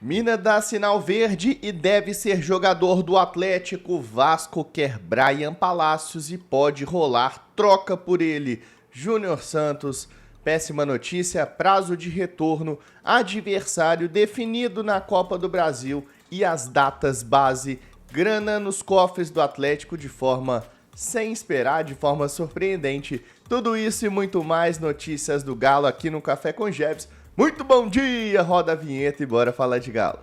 Mina dá sinal verde e deve ser jogador do Atlético. Vasco quer Bryan Palácios e pode rolar troca por ele. Júnior Santos, péssima notícia, prazo de retorno, adversário definido na Copa do Brasil e as datas base, grana nos cofres do Atlético de forma sem esperar, de forma surpreendente. Tudo isso e muito mais notícias do Galo aqui no Café com Jebs. Muito bom dia, roda a vinheta e bora falar de Galo.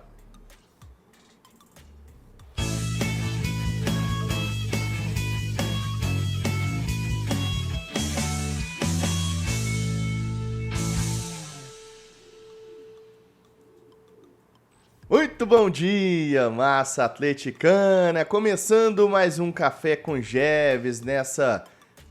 Muito bom dia, massa atleticana! Começando mais um Café com Jebs nessa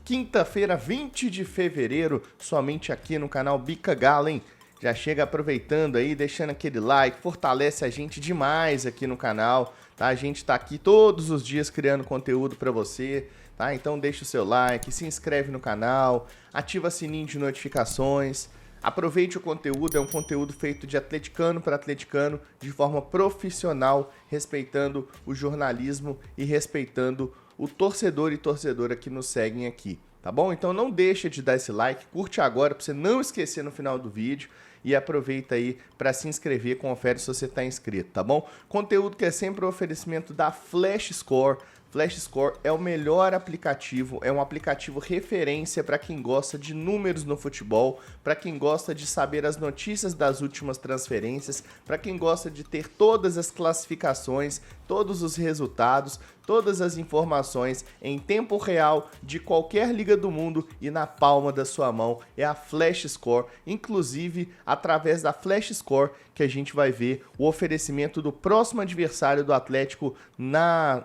quinta-feira, 20 de fevereiro, somente aqui no canal Bica Galo, hein? Já chega aproveitando aí, deixando aquele like, fortalece a gente demais aqui no canal, tá? A gente tá aqui todos os dias criando conteúdo pra você, tá? Então deixa o seu like, se inscreve no canal, ativa o sininho de notificações. Aproveite o conteúdo, é um conteúdo feito de atleticano para atleticano, de forma profissional, respeitando o jornalismo e respeitando o torcedor e torcedora que nos seguem aqui, tá bom? Então não deixa de dar esse like, curte agora para você não esquecer no final do vídeo e aproveita aí para se inscrever, confere se você está inscrito, tá bom? Conteúdo que é sempre um oferecimento da Flash Score. Flash Score é o melhor aplicativo, é um aplicativo referência para quem gosta de números no futebol, para quem gosta de saber as notícias das últimas transferências, para quem gosta de ter todas as classificações, todos os resultados, todas as informações em tempo real de qualquer liga do mundo e na palma da sua mão. É a Flash Score, inclusive através da Flash Score que a gente vai ver o oferecimento do próximo adversário do Atlético na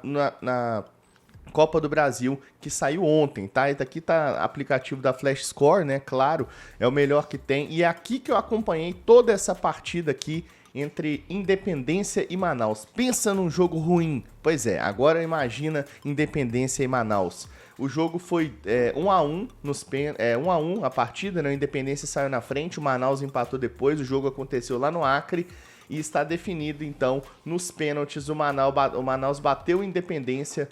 Copa do Brasil, que saiu ontem, tá? E daqui tá aplicativo da Flash Score, né? Claro, é o melhor que tem. E é aqui que eu acompanhei toda essa partida aqui entre Independência e Manaus. Pensa num jogo ruim. Pois é, agora imagina Independência e Manaus. O jogo foi 1-1 1-1 a partida, né? O Independência saiu na frente, o Manaus empatou depois, o jogo aconteceu lá no Acre e está definido então nos pênaltis. O Manaus bateu o Independência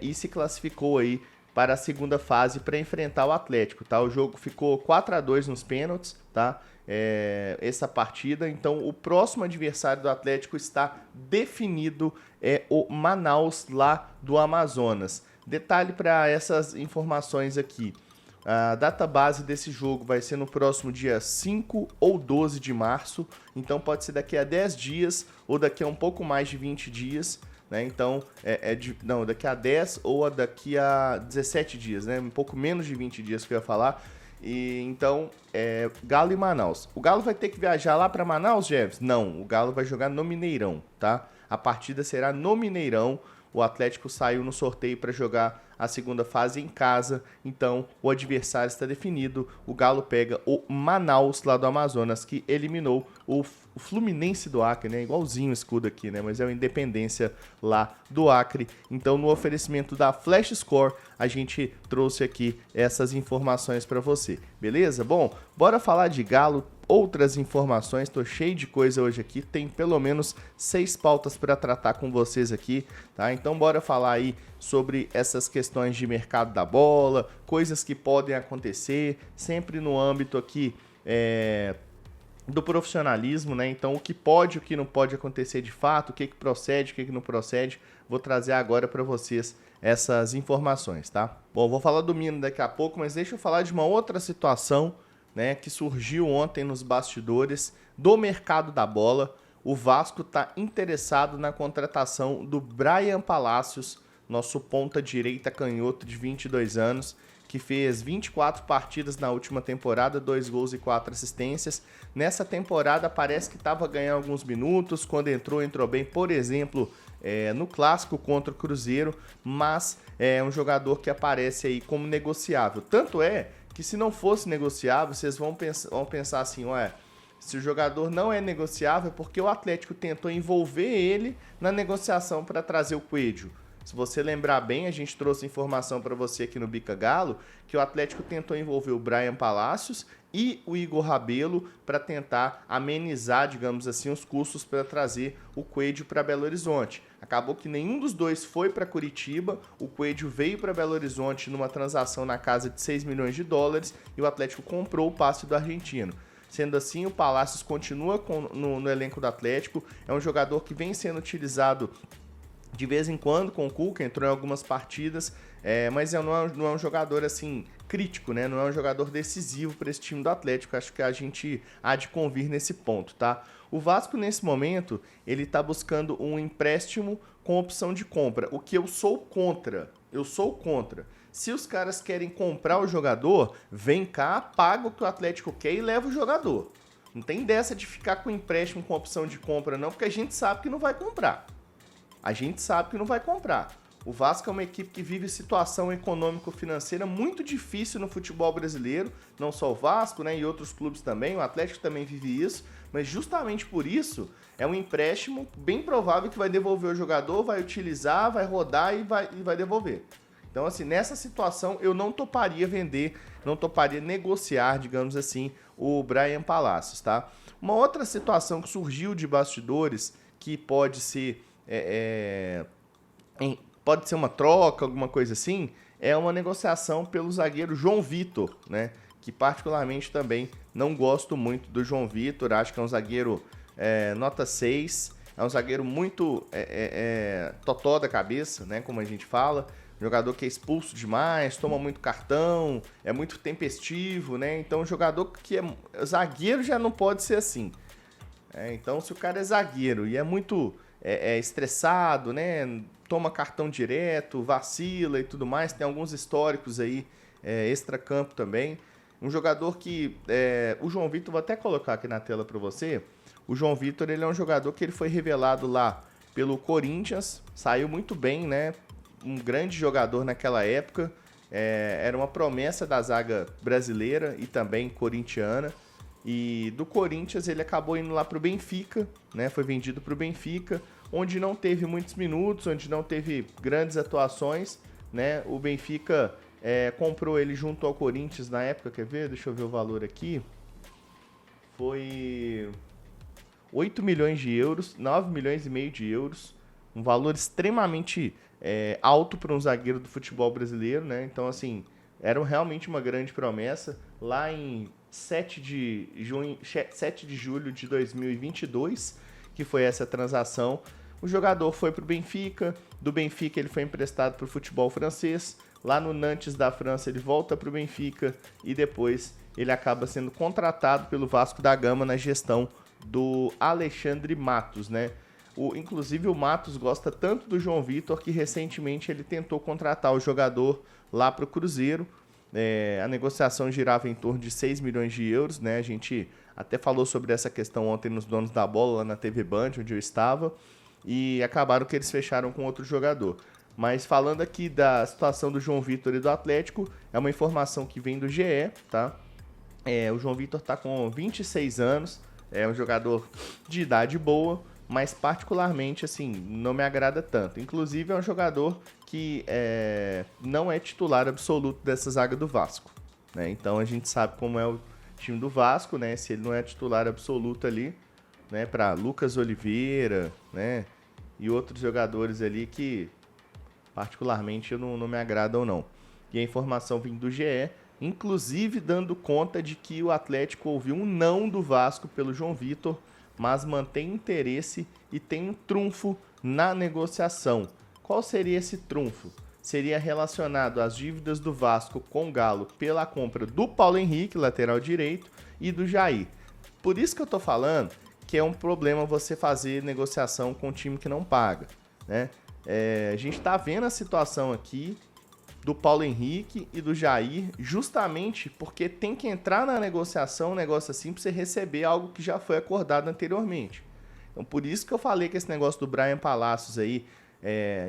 e se classificou aí para a segunda fase para enfrentar o Atlético, tá? O jogo ficou 4-2 nos pênaltis, tá? Essa partida, então o próximo adversário do Atlético está definido, é o Manaus lá do Amazonas. Detalhe para essas informações aqui, a data base desse jogo vai ser no próximo dia 5 ou 12 de março, então pode ser daqui a 10 dias ou daqui a um pouco mais de 20 dias, né? Então, daqui a 10 ou daqui a 17 dias, né? Um pouco menos de 20 dias que eu ia falar. E então, Galo e Manaus. O Galo vai ter que viajar lá para Manaus, Jefferson? Não, o Galo vai jogar no Mineirão, tá? A partida será no Mineirão. O Atlético saiu no sorteio para jogar a segunda fase em casa, então o adversário está definido. O Galo pega o Manaus lá do Amazonas, que eliminou o Fluminense do Acre, né? Igualzinho o escudo aqui, né? Mas é o Independência lá do Acre. Então, no oferecimento da Flash Score, a gente trouxe aqui essas informações para você, beleza? Bom, bora falar de Galo. Outras informações, tô cheio de coisa hoje aqui, tem pelo menos 6 pautas para tratar com vocês aqui, tá? Então bora falar aí sobre essas questões de mercado da bola, coisas que podem acontecer, sempre no âmbito aqui do profissionalismo, né? Então o que pode e o que não pode acontecer de fato, o que procede, o que não procede, vou trazer agora para vocês essas informações, tá? Bom, vou falar do Mina daqui a pouco, mas deixa eu falar de uma outra situação, né, que surgiu ontem nos bastidores do mercado da bola. O Vasco está interessado na contratação do Bryan Palácios, nosso ponta-direita canhoto de 22 anos, que fez 24 partidas na última temporada, 2 gols e 4 assistências. Nessa temporada parece que estava ganhando alguns minutos, quando entrou bem, por exemplo, no clássico contra o Cruzeiro, mas é um jogador que aparece aí como negociável. Tanto é que se não fosse negociável, vocês vão pensar assim, se o jogador não é negociável, porque o Atlético tentou envolver ele na negociação para trazer o Coelho. Se você lembrar bem, a gente trouxe informação para você aqui no Bica Galo, que o Atlético tentou envolver o Bryan Palacios e o Igor Rabelo para tentar amenizar, digamos assim, os custos para trazer o Coelho para Belo Horizonte. Acabou que nenhum dos dois foi para Curitiba, o Coelho veio para Belo Horizonte numa transação na casa de 6 milhões de dólares e o Atlético comprou o passe do argentino. Sendo assim, o Palacios continua no elenco do Atlético, é um jogador que vem sendo utilizado de vez em quando com o Cuca, entrou em algumas partidas, mas não é um jogador assim crítico, né? Não é um jogador decisivo para esse time do Atlético. Acho que a gente há de convir nesse ponto, tá? O Vasco, nesse momento, ele está buscando um empréstimo com opção de compra, o que eu sou contra. Eu sou contra. Se os caras querem comprar o jogador, vem cá, paga o que o Atlético quer e leva o jogador. Não tem dessa de ficar com empréstimo com opção de compra, não, porque a gente sabe que não vai comprar. A gente sabe que não vai comprar. O Vasco é uma equipe que vive situação econômico-financeira muito difícil no futebol brasileiro, não só o Vasco, né, e outros clubes também, o Atlético também vive isso, mas justamente por isso é um empréstimo bem provável que vai devolver o jogador, vai utilizar, vai rodar e vai devolver. Então, assim, nessa situação eu não toparia vender, não toparia negociar, digamos assim, o Bryan Palacios, tá? Uma outra situação que surgiu de bastidores, que pode ser pode ser uma troca, alguma coisa assim, é uma negociação pelo zagueiro João Vitor, né? Que particularmente também não gosto muito do João Vitor, acho que é um zagueiro nota 6, é um zagueiro muito totó da cabeça, né? Como a gente fala, jogador que é expulso demais, toma muito cartão, é muito tempestivo, né? Então, jogador que é zagueiro já não pode ser assim. Então, se o cara é zagueiro e é muito estressado, né? Toma cartão direto, vacila e tudo mais, tem alguns históricos aí, extracampo também. Um jogador que... o João Vitor, vou até colocar aqui na tela para você. O João Vitor, ele é um jogador que ele foi revelado lá pelo Corinthians, saiu muito bem, né? Um grande jogador naquela época, era uma promessa da zaga brasileira e também corintiana. E do Corinthians ele acabou indo lá para o Benfica, né? Foi vendido para o Benfica, onde não teve muitos minutos, onde não teve grandes atuações, né? O Benfica comprou ele junto ao Corinthians na época, quer ver? Deixa eu ver o valor aqui. Foi 8 milhões de euros, 9 milhões e meio de euros, um valor extremamente alto para um zagueiro do futebol brasileiro, né? Então, assim, era realmente uma grande promessa. Lá em 7 de julho de 2022, que foi essa transação, o jogador foi para o Benfica, do Benfica ele foi emprestado para o futebol francês, lá no Nantes da França ele volta para o Benfica e depois ele acaba sendo contratado pelo Vasco da Gama na gestão do Alexandre Matos, né? Inclusive o Matos gosta tanto do João Vitor que recentemente ele tentou contratar o jogador lá para o Cruzeiro. A negociação girava em torno de 6 milhões de euros, né? A gente até falou sobre essa questão ontem nos Donos da Bola, lá na TV Band, onde eu estava, e acabaram que eles fecharam com outro jogador. Mas falando aqui da situação do João Vitor e do Atlético, é uma informação que vem do GE, tá? O João Vitor está com 26 anos, é um jogador de idade boa, mas particularmente, assim, não me agrada tanto. Inclusive, é um jogador que não é titular absoluto dessa zaga do Vasco, né? Então, a gente sabe como é o time do Vasco, né? Se ele não é titular absoluto ali, né? Para Lucas Oliveira, né? E outros jogadores ali que, particularmente, não me agradam, não. E a informação vem do GE, inclusive dando conta de que o Atlético ouviu um não do Vasco pelo João Vitor, mas mantém interesse e tem um trunfo na negociação. Qual seria esse trunfo? Seria relacionado às dívidas do Vasco com o Galo pela compra do Paulo Henrique, lateral direito, e do Jair. Por isso que eu tô falando que é um problema você fazer negociação com um time que não paga, né? A gente tá vendo a situação aqui do Paulo Henrique e do Jair, justamente porque tem que entrar na negociação, um negócio assim, para você receber algo que já foi acordado anteriormente. Então, por isso que eu falei que esse negócio do Bryan Palacios aí,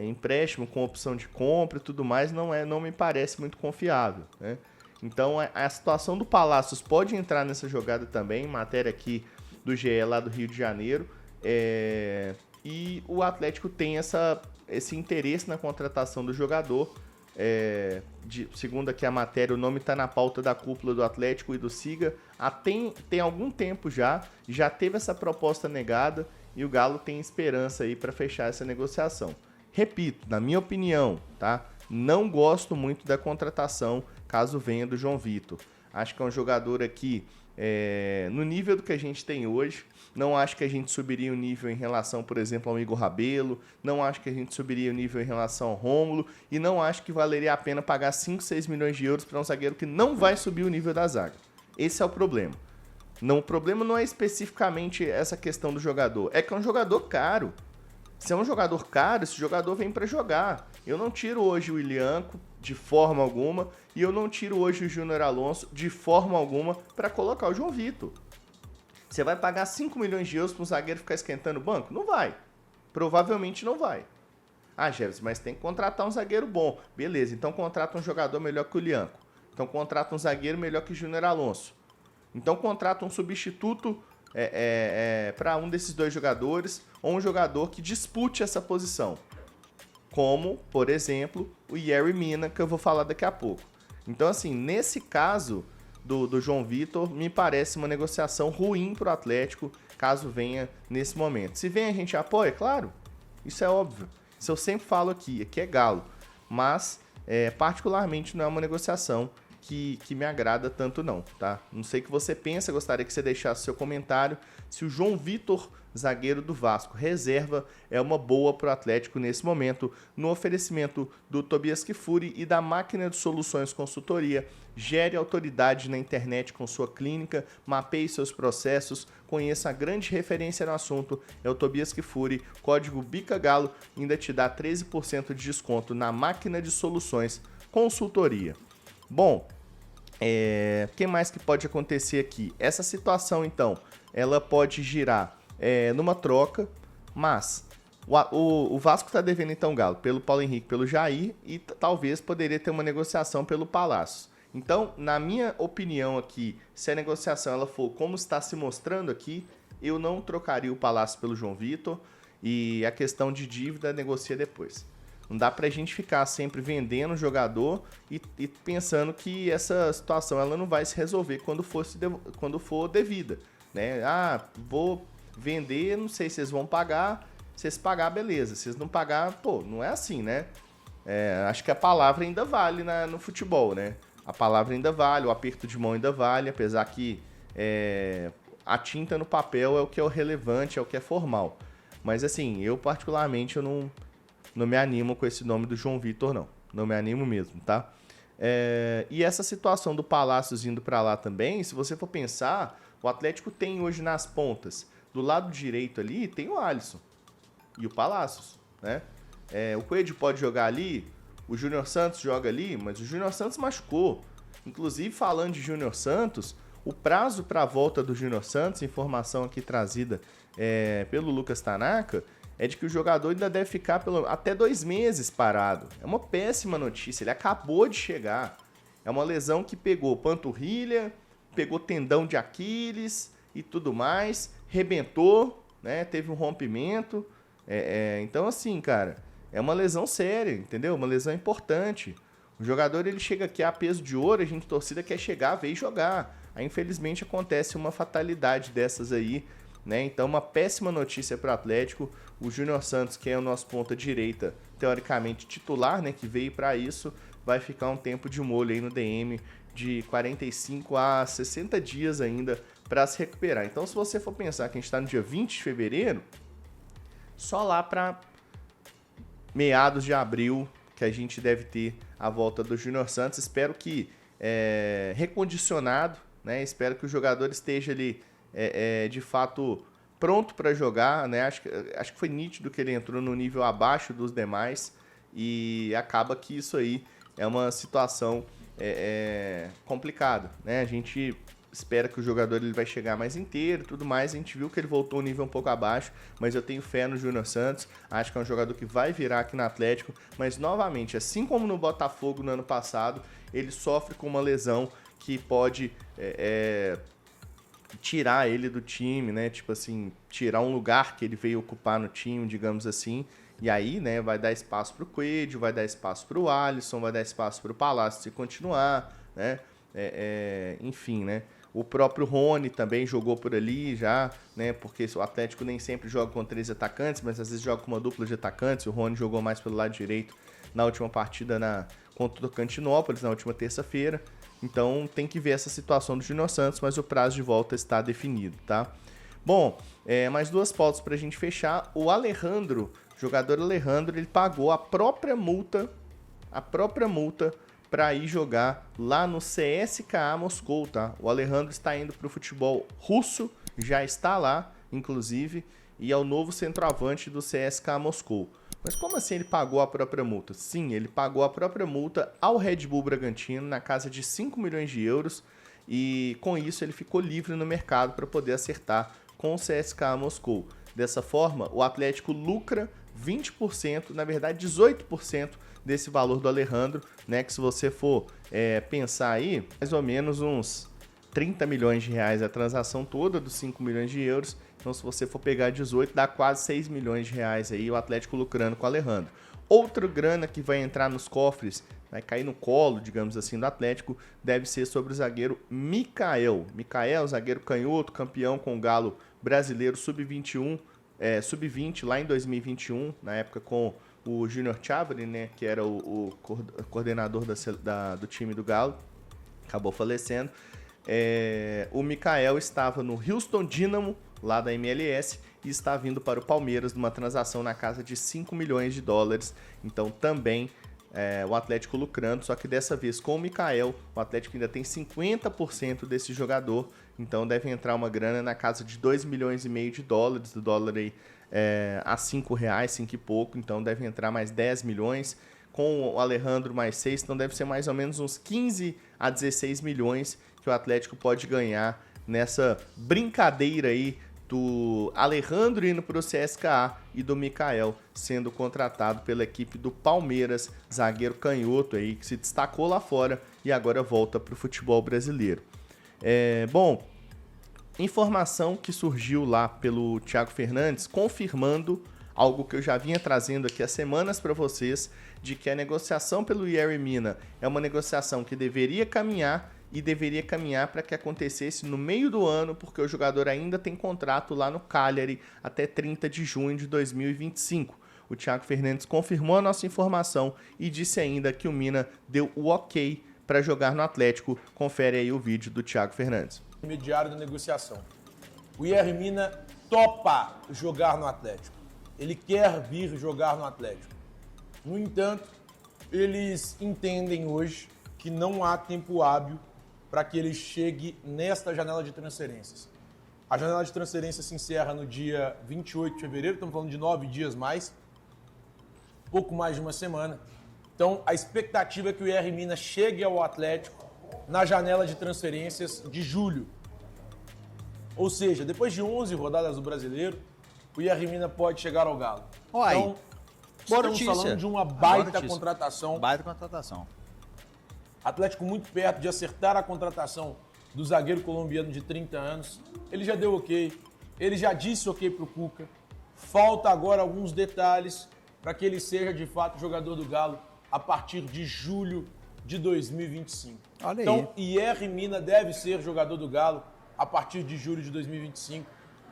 empréstimo com opção de compra e tudo mais, não me parece muito confiável, né? Então, a situação do Palacios pode entrar nessa jogada também, matéria aqui do GE lá do Rio de Janeiro. e o Atlético tem esse interesse na contratação do jogador. Segundo aqui a matéria, o nome está na pauta da cúpula do Atlético e do Siga tem algum tempo já teve essa proposta negada e o Galo tem esperança aí para fechar essa negociação. Repito, na minha opinião, tá? Não gosto muito da contratação caso venha do João Vitor. Acho que é um jogador aqui no nível do que a gente tem hoje. Não acho que a gente subiria o nível em relação, por exemplo, ao Igor Rabelo. Não acho que a gente subiria o nível em relação ao Rômulo. E não acho que valeria a pena pagar 5, 6 milhões de euros para um zagueiro que não vai subir o nível da zaga. Esse é o problema. O problema não é especificamente essa questão do jogador. É que é um jogador caro. Se é um jogador caro, esse jogador vem para jogar. Eu não tiro hoje o Ilianco de forma alguma e eu não tiro hoje o Júnior Alonso de forma alguma para colocar o João Vitor. Você vai pagar 5 milhões de euros para um zagueiro ficar esquentando o banco? Não vai. Provavelmente não vai. Jeves, mas tem que contratar um zagueiro bom. Beleza, então contrata um jogador melhor que o Ilianco. Então contrata um zagueiro melhor que o Júnior Alonso. Então contrata um substituto para um desses dois jogadores ou um jogador que dispute essa posição. Como, por exemplo, o Yerry Mina, que eu vou falar daqui a pouco. Então, assim, nesse caso do João Vitor, me parece uma negociação ruim para o Atlético, caso venha nesse momento. Se vem, a gente apoia, claro, isso é óbvio. Isso eu sempre falo aqui é Galo. Mas, particularmente, não é uma negociação que me agrada tanto não, tá? Não sei o que você pensa, gostaria que você deixasse seu comentário. Se o João Vitor, zagueiro do Vasco, reserva, é uma boa para o Atlético nesse momento, no oferecimento do Tobias Kifuri e da Máquina de Soluções Consultoria. Gere autoridade na internet com sua clínica, mapeie seus processos, conheça a grande referência no assunto, é o Tobias Kifuri, código BICAGALO, ainda te dá 13% de desconto na Máquina de Soluções Consultoria. Bom, o que mais que pode acontecer aqui? Essa situação, então, ela pode girar numa troca, mas o Vasco está devendo, então, Galo, pelo Paulo Henrique, pelo Jair, e talvez poderia ter uma negociação pelo Palácio. Então, na minha opinião aqui, se a negociação ela for como está se mostrando aqui, eu não trocaria o Palácio pelo João Vitor e a questão de dívida negocia depois. Não dá pra gente ficar sempre vendendo o jogador e pensando que essa situação ela não vai se resolver quando for devida, né? Vou vender, não sei se vocês vão pagar, se vocês pagar, beleza. Se vocês não pagar, não é assim, né? Acho que a palavra ainda vale no futebol, né? A palavra ainda vale, o aperto de mão ainda vale, apesar que a tinta no papel é o que é o relevante, é o que é formal. Mas assim, eu particularmente eu não me animo com esse nome do João Vitor, não. Não me animo mesmo, tá? E essa situação do Palácios indo para lá também, se você for pensar, o Atlético tem hoje nas pontas, do lado direito ali, tem o Alisson e o Palácios, né? O Coelho pode jogar ali, o Júnior Santos joga ali, mas o Júnior Santos machucou. Inclusive, falando de Júnior Santos, o prazo para a volta do Júnior Santos, informação aqui trazida pelo Lucas Tanaka, é de que o jogador ainda deve ficar até 2 meses parado. É uma péssima notícia, ele acabou de chegar. É uma lesão que pegou panturrilha, pegou tendão de Aquiles e tudo mais, rebentou, né? Teve um rompimento. Então, assim, cara, é uma lesão séria, entendeu? Uma lesão importante. O jogador ele chega aqui a peso de ouro, a gente torcida quer chegar, ver e jogar. Aí, infelizmente, acontece uma fatalidade dessas aí, né? Então, uma péssima notícia para o Atlético. O Júnior Santos, que é o nosso ponta direita, teoricamente titular, né, que veio para isso, vai ficar um tempo de molho aí no DM de 45 a 60 dias ainda para se recuperar. Então, se você for pensar que a gente está no dia 20 de fevereiro, só lá para meados de abril que a gente deve ter a volta do Júnior Santos. Espero que recondicionado, né? Espero que o jogador esteja ali de fato pronto para jogar, né? Acho que foi nítido que ele entrou no nível abaixo dos demais e acaba que isso aí é uma situação complicada, né? A gente espera que o jogador ele vai chegar mais inteiro e tudo mais. A gente viu que ele voltou um nível um pouco abaixo, mas eu tenho fé no Júnior Santos. Acho que é um jogador que vai virar aqui no Atlético, mas novamente, assim como no Botafogo no ano passado, ele sofre com uma lesão que pode tirar ele do time, né? Tipo assim, tirar um lugar que ele veio ocupar no time, digamos assim. E aí, né, vai dar espaço pro Coelho, vai dar espaço pro Alisson, vai dar espaço pro Palácio se continuar, né? Enfim, né? O próprio Rony também jogou por ali já, né? Porque o Atlético nem sempre joga com 3 atacantes, mas às vezes joga com uma dupla de atacantes. O Rony jogou mais pelo lado direito na última partida contra o Tocantinópolis, na última terça-feira. Então tem que ver essa situação do Júnior Santos, mas o prazo de volta está definido, tá? Bom, mais 2 pautas pra gente fechar. O Alejandro, jogador Alejandro, ele pagou a própria multa para ir jogar lá no CSKA Moscou, tá? O Alejandro está indo pro futebol russo, já está lá, inclusive, e é o novo centroavante do CSKA Moscou. Mas como assim ele pagou a própria multa? Sim, ele pagou a própria multa ao Red Bull Bragantino na casa de 5 milhões de euros e com isso ele ficou livre no mercado para poder acertar com o CSKA Moscou. Dessa forma, o Atlético lucra 20%, na verdade 18% desse valor do Alejandro, né? Que se você for pensar aí, mais ou menos uns 30 milhões de reais a transação toda dos 5 milhões de euros. Então, se você for pegar 18, dá quase 6 milhões de reais aí o Atlético lucrando com o Alejandro. Outra grana que vai entrar nos cofres, vai cair no colo, digamos assim, do Atlético, deve ser sobre o zagueiro Mikael. Mikael, zagueiro canhoto, campeão com o Galo brasileiro sub-21, sub-20 lá em 2021, na época com o Júnior Chávarri, né, que era o coordenador do time do Galo, acabou falecendo. O Mikael estava no Houston Dynamo, lá da MLS, e está vindo para o Palmeiras numa transação na casa de 5 milhões de dólares. Então também o Atlético lucrando, só que dessa vez com o Mikael, o Atlético ainda tem 50% desse jogador, então deve entrar uma grana na casa de 2 milhões e meio de dólares, do dólar aí a 5 reais, 5 e pouco, então deve entrar mais 10 milhões, com o Alejandro mais 6, então deve ser mais ou menos uns 15 a 16 milhões que o Atlético pode ganhar nessa brincadeira aí do Alejandro indo para o CSKA e do Mikael sendo contratado pela equipe do Palmeiras, zagueiro canhoto aí que se destacou lá fora e agora volta para o futebol brasileiro. Bom, informação que surgiu lá pelo Thiago Fernandes confirmando algo que eu já vinha trazendo aqui há semanas para vocês, de que a negociação pelo Yerry Mina é uma negociação que deveria caminhar para que acontecesse no meio do ano, porque o jogador ainda tem contrato lá no Cagliari até 30 de junho de 2025. O Thiago Fernandes confirmou a nossa informação e disse ainda que o Mina deu o ok para jogar no Atlético. Confere aí o vídeo do Thiago Fernandes. Intermediário da negociação. O Yerry Mina topa jogar no Atlético. Ele quer vir jogar no Atlético. No entanto, eles entendem hoje que não há tempo hábil para que ele chegue nesta janela de transferências. A janela de transferência se encerra no dia 28 de fevereiro, estamos falando de 9 dias mais, pouco mais de uma semana. Então, a expectativa é que o Yerry Mina chegue ao Atlético na janela de transferências de julho. Ou seja, depois de 11 rodadas do Brasileiro, o Yerry Mina pode chegar ao Galo. Olha aí. Então, estamos falando de uma baita contratação. Baita contratação. Atlético muito perto de acertar a contratação do zagueiro colombiano de 30 anos. Ele já deu ok, ele já disse ok para o Cuca. Falta agora alguns detalhes para que ele seja de fato jogador do Galo a partir de julho de 2025. Olha aí. Então, Yerry Mina deve ser jogador do Galo a partir de julho de 2025.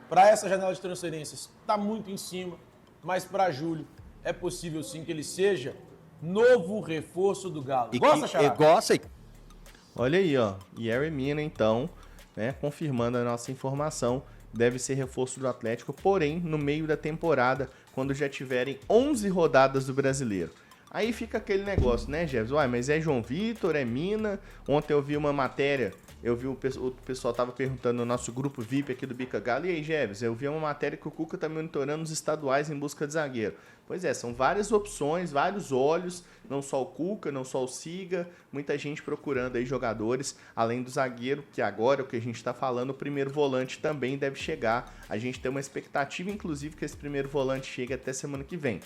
Para essa janela de transferências, está muito em cima, mas para julho é possível sim que ele seja novo reforço do Galo. Gosta, Xará? Gosta. Olha aí, ó. Yerry Mina, então, né, confirmando a nossa informação, deve ser reforço do Atlético, porém, no meio da temporada, quando já tiverem 11 rodadas do Brasileiro. Aí fica aquele negócio, né, Jefferson? Uai, mas é João Vitor, é Mina? Ontem eu vi uma matéria, eu vi o pessoal tava perguntando no nosso grupo VIP aqui do Bica Galo, e aí, Jefferson, eu vi uma matéria que o Cuca tá monitorando os estaduais em busca de zagueiro. Pois é, são várias opções, vários olhos, não só o Cuca, não só o Siga, muita gente procurando aí jogadores, além do zagueiro, que agora, o que a gente tá falando, o primeiro volante também deve chegar. A gente tem uma expectativa, inclusive, que esse primeiro volante chegue até semana que vem.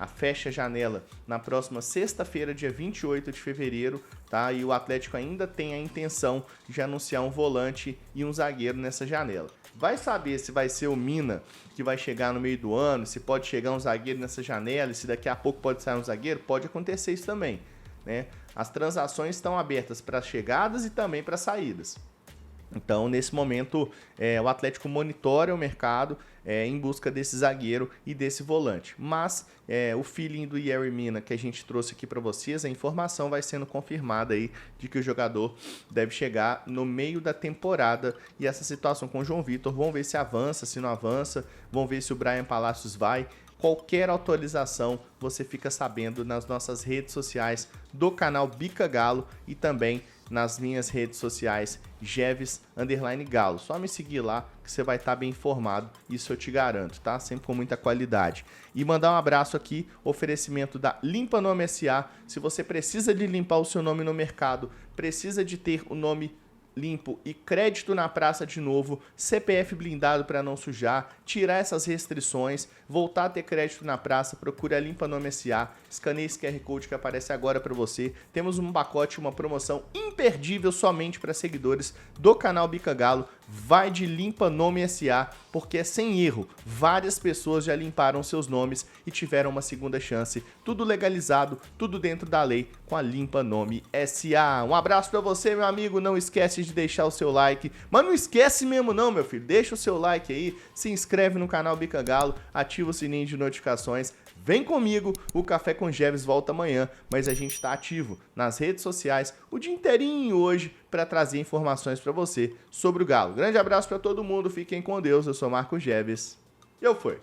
fecha a janela na próxima sexta-feira, dia 28 de fevereiro, tá? E o Atlético ainda tem a intenção de anunciar um volante e um zagueiro nessa janela. Vai saber se vai ser o Mina que vai chegar no meio do ano, se pode chegar um zagueiro nessa janela, e se daqui a pouco pode sair um zagueiro, pode acontecer isso também, né? As transações estão abertas para chegadas e também para saídas. Então, nesse momento, o Atlético monitora o mercado em busca desse zagueiro e desse volante. Mas o feeling do Yerry Mina que a gente trouxe aqui para vocês, a informação vai sendo confirmada aí de que o jogador deve chegar no meio da temporada. E essa situação com o João Vitor, vamos ver se avança, se não avança, vamos ver se o Brian Palacios vai. Qualquer atualização você fica sabendo nas nossas redes sociais do canal Bica Galo e também nas minhas redes sociais Jeves_Galo. Só me seguir lá que você vai estar bem informado, isso eu te garanto, tá? Sempre com muita qualidade. E mandar um abraço aqui, oferecimento da Limpa Nome SA. Se você precisa de limpar o seu nome no mercado, precisa de ter o nome limpo e crédito na praça de novo, CPF blindado para não sujar, tirar essas restrições, voltar a ter crédito na praça, procure a Limpa Nome SA, escaneie esse QR Code que aparece agora para você. Temos um pacote, uma promoção imperdível somente para seguidores do canal Bica Galo. Vai de Limpa Nome SA, porque é sem erro. Várias pessoas já limparam seus nomes e tiveram uma segunda chance. Tudo legalizado, tudo dentro da lei com a Limpa Nome SA. Um abraço para você, meu amigo. Não esquece de deixar o seu like. Mas não esquece mesmo não, meu filho. Deixa o seu like aí, se inscreve no canal Bica Galo, ativa o sininho de notificações. Vem comigo, o Café com Jeves volta amanhã, mas a gente está ativo nas redes sociais o dia inteirinho hoje para trazer informações para você sobre o Galo. Grande abraço para todo mundo, fiquem com Deus, eu sou Marco Jeves e eu fui.